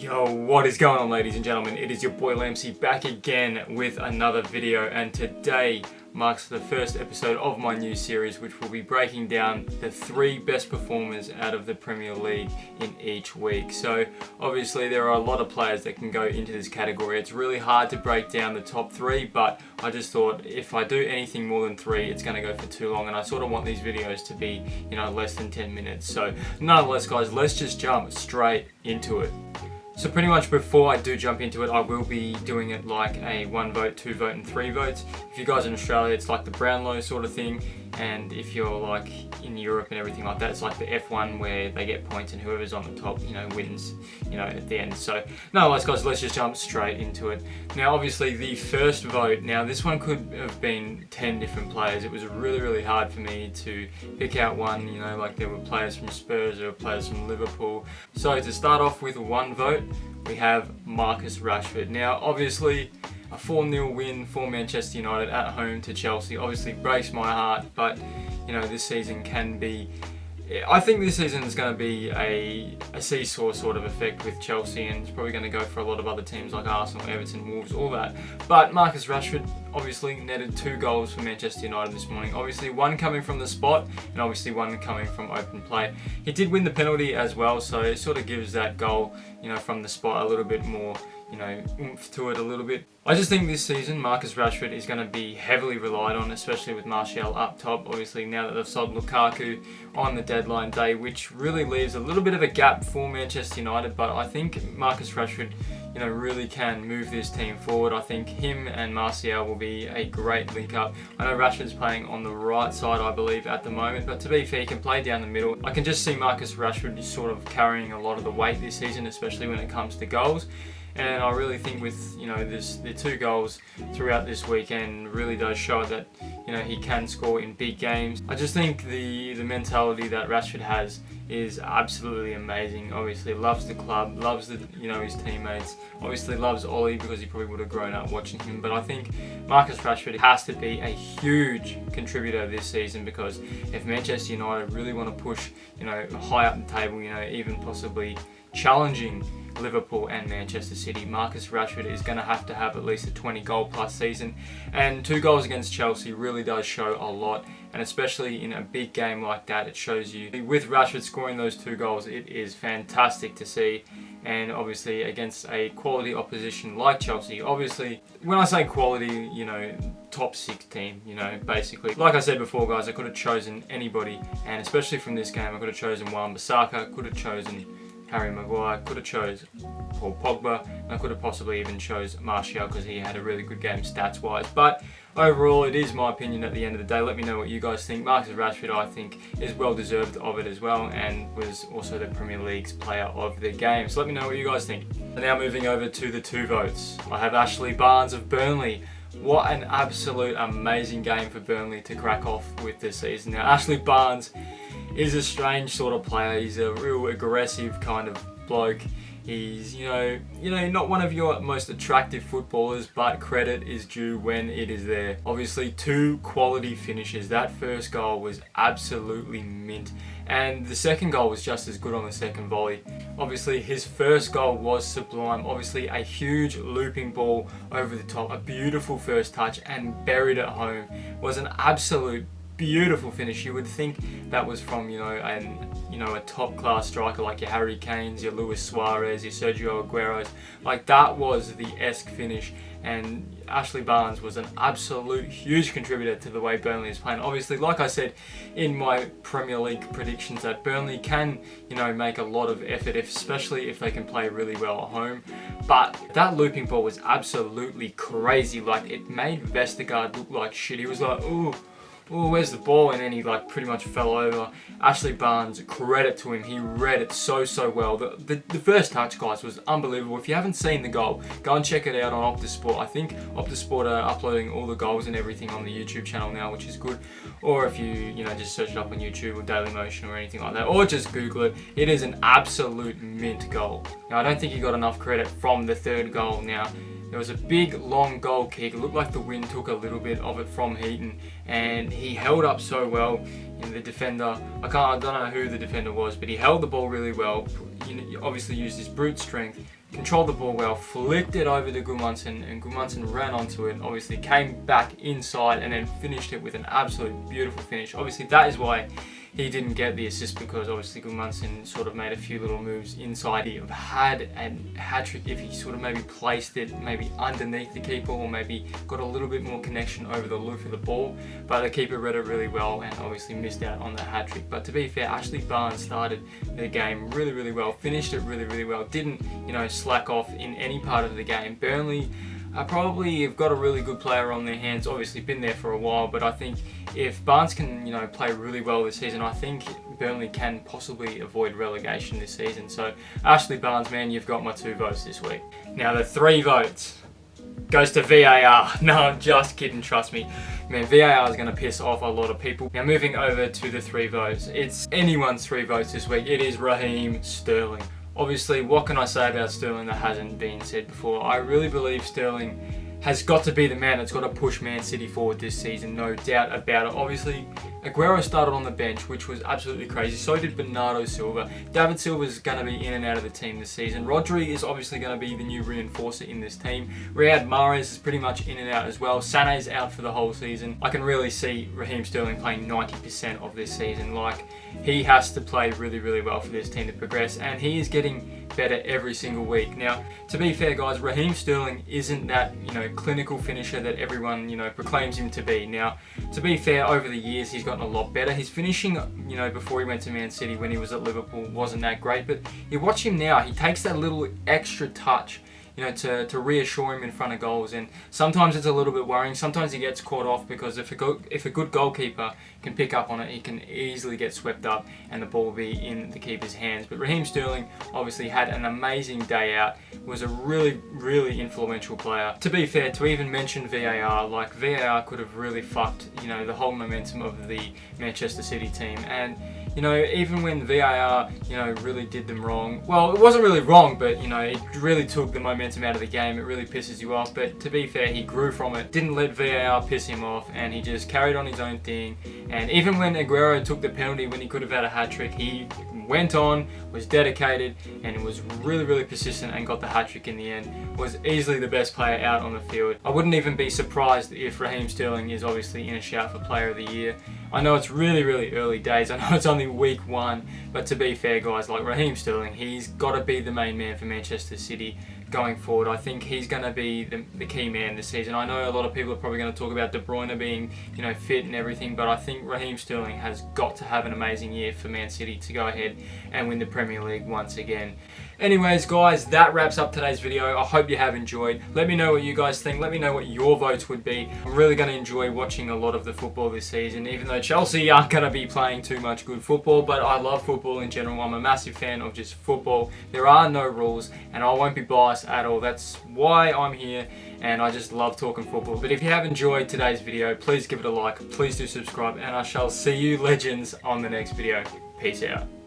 Yo, what is going on, ladies and gentlemen? It is your boy Lampzy back again with another video, and today marks the first episode of my new series, which will be breaking down the 3 best performers out of the Premier League in each week. So obviously there are a lot of players that can go into this category. It's really hard to break down the top 3, but I just thought if I do anything more than 3, it's going to go for too long, and I sort of want these videos to be, less than 10 minutes. So nonetheless, guys, let's just jump straight into it. So pretty much before I do jump into it, I will be doing it like a 1 vote, 2 vote and 3 votes. If you guys are in Australia, it's like the Brownlow sort of thing. And if you're like in Europe and everything like that, it's like the F1 where they get points and whoever's on the top, wins, at the end. So nonetheless, guys, let's just jump straight into it. Now, obviously the first vote, now this one could have been 10 different players. It was really, really hard for me to pick out one, like there were players from Spurs, there were players from Liverpool. So to start off with 1 vote, we have Marcus Rashford. Now, obviously, a 4-0 win for Manchester United at home to Chelsea obviously breaks my heart, but this season can be, I think this season is going to be a seesaw sort of effect with Chelsea, and it's probably going to go for a lot of other teams like Arsenal, Everton, Wolves, all that. But Marcus Rashford obviously netted 2 goals for Manchester United this morning. Obviously 1 coming from the spot and obviously 1 coming from open play. He did win the penalty as well, so it sort of gives that goal, from the spot a little bit more, oomph to it a little bit. I just think this season Marcus Rashford is going to be heavily relied on, especially with Martial up top. Obviously now that they've sold Lukaku on the deadline day, which really leaves a little bit of a gap for Manchester United, but I think Marcus Rashford really can move this team forward. I think him and Martial will be a great link up. I know Rashford's playing on the right side, I believe, at the moment, but to be fair, he can play down the middle. I can just see Marcus Rashford sort of carrying a lot of the weight this season, especially when it comes to goals. And I really think with the 2 goals throughout this weekend really does show that he can score in big games. I just think the mentality that Rashford has is absolutely amazing. Obviously loves the club, loves his teammates. Obviously loves Ollie because he probably would have grown up watching him. But I think Marcus Rashford has to be a huge contributor this season, because if Manchester United really want to push high up the table, even possibly challenging Liverpool and Manchester City, Marcus Rashford is going to have at least a 20 goal plus season, and 2 goals against Chelsea really does show a lot, and especially in a big game like that, it shows you with Rashford scoring those 2 goals, it is fantastic to see. And obviously against a quality opposition like Chelsea, obviously when I say quality, top 6 team, basically. Like I said before, guys, I could have chosen anybody, and especially from this game I could have chosen Wan-Bissaka, could have chosen Harry Maguire, could have chose Paul Pogba, and I could have possibly even chose Martial because he had a really good game stats wise. But overall, it is my opinion at the end of the day. Let me know what you guys think. Marcus Rashford, I think, is well deserved of it as well, and was also the Premier League's player of the game. So let me know what you guys think. And now moving over to the 2 votes. I have Ashley Barnes of Burnley. What an absolute amazing game for Burnley to crack off with this season. Now, Ashley Barnes is a strange sort of player. He's a real aggressive kind of bloke. He's, not one of your most attractive footballers, but credit is due when it is there. Obviously, 2 quality finishes. That first goal was absolutely mint, and the second goal was just as good on the second volley. Obviously, his first goal was sublime. Obviously, a huge looping ball over the top, a beautiful first touch, and buried at home. It was an absolute beautiful finish. You would think that was from a top class striker like your Harry Kanes, your Luis Suarez, your Sergio Aguero's. Like, that was the esque finish, and Ashley Barnes was an absolute huge contributor to the way Burnley is playing. Obviously, like I said in my Premier League predictions, that Burnley can make a lot of effort, especially if they can play really well at home. But that looping ball was absolutely crazy. Like, it made Vestergaard look like shit. He was like, ooh, where's the ball? And then he pretty much fell over. Ashley Barnes, credit to him, he read it so well. The first touch, guys, was unbelievable. If you haven't seen the goal, go and check it out on Optus Sport. I think Optus Sport are uploading all the goals and everything on the YouTube channel now, which is good. Or if you just search it up on YouTube or Daily Motion or anything like that, or just Google it. It is an absolute mint goal. Now, I don't think he got enough credit from the 3rd goal. Now, There was a big long goal kick. It looked like the wind took a little bit of it from Heaton, and he held up so well. And the defender, I don't know who the defender was, but he held the ball really well. Obviously used his brute strength, controlled the ball well, flicked it over to Gudmundsson, and Gudmundsson ran onto it. Obviously came back inside and then finished it with an absolute beautiful finish. Obviously that is why he didn't get the assist, because obviously Gudmundsson sort of made a few little moves inside. He would have had a hat-trick if he sort of maybe placed it maybe underneath the keeper, or maybe got a little bit more connection over the loop of the ball, but the keeper read it really well and obviously missed out on the hat-trick. But to be fair, Ashley Barnes started the game really well, finished it really well, didn't slack off in any part of the game. Burnley probably have got a really good player on their hands, obviously been there for a while, but I think if Barnes can play really well this season, I think Burnley can possibly avoid relegation this season. So Ashley Barnes, man, you've got my 2 votes this week. Now the 3 votes goes to VAR. No, I'm just kidding, trust me. Man, VAR is going to piss off a lot of people. Now moving over to the 3 votes, it's anyone's 3 votes this week. It is Raheem Sterling. Obviously, what can I say about Sterling that hasn't been said before? I really believe Sterling has got to be the man that's got to push Man City forward this season, no doubt about it. Obviously, Aguero started on the bench, which was absolutely crazy. So did Bernardo Silva. David Silva's going to be in and out of the team this season. Rodri is obviously going to be the new reinforcer in this team. Riyad Mahrez is pretty much in and out as well. Sané's out for the whole season. I can really see Raheem Sterling playing 90% of this season. Like, he has to play really well for this team to progress, and he is getting better every single week. Now, to be fair, guys, Raheem Sterling isn't that clinical finisher that everyone proclaims him to be. Now, to be fair, over the years he's gotten a lot better. His finishing, before he went to Man City when he was at Liverpool, wasn't that great, but you watch him now, he takes that little extra touch to reassure him in front of goals, and sometimes it's a little bit worrying. Sometimes he gets caught off, because if a good goalkeeper can pick up on it, he can easily get swept up and the ball will be in the keeper's hands. But Raheem Sterling obviously had an amazing day out, was a really influential player. To be fair, to even mention VAR, like VAR could have really fucked the whole momentum of the Manchester City team. And even when VAR, really did them wrong, well, it wasn't really wrong, but, it really took the momentum out of the game. It really pisses you off. But to be fair, he grew from it, didn't let VAR piss him off, and he just carried on his own thing. And even when Aguero took the penalty when he could have had a hat-trick, he went on, was dedicated, and was really persistent and got the hat-trick in the end. Was easily the best player out on the field. I wouldn't even be surprised if Raheem Sterling is obviously in a shout for Player of the Year. I know it's really early days. I know it's only week 1, but to be fair, guys, like Raheem Sterling, he's got to be the main man for Manchester City going forward. I think he's going to be the key man this season. I know a lot of people are probably going to talk about De Bruyne being, fit and everything, but I think Raheem Sterling has got to have an amazing year for Man City to go ahead and win the Premier League once again. Anyways, guys, that wraps up today's video. I hope you have enjoyed. Let me know what you guys think. Let me know what your votes would be. I'm really going to enjoy watching a lot of the football this season, even though Chelsea aren't going to be playing too much good football, but I love football in general. I'm a massive fan of just football. There are no rules, and I won't be biased at all. That's why I'm here, and I just love talking football. But if you have enjoyed today's video, please give it a like. Please do subscribe, and I shall see you legends on the next video. Peace out.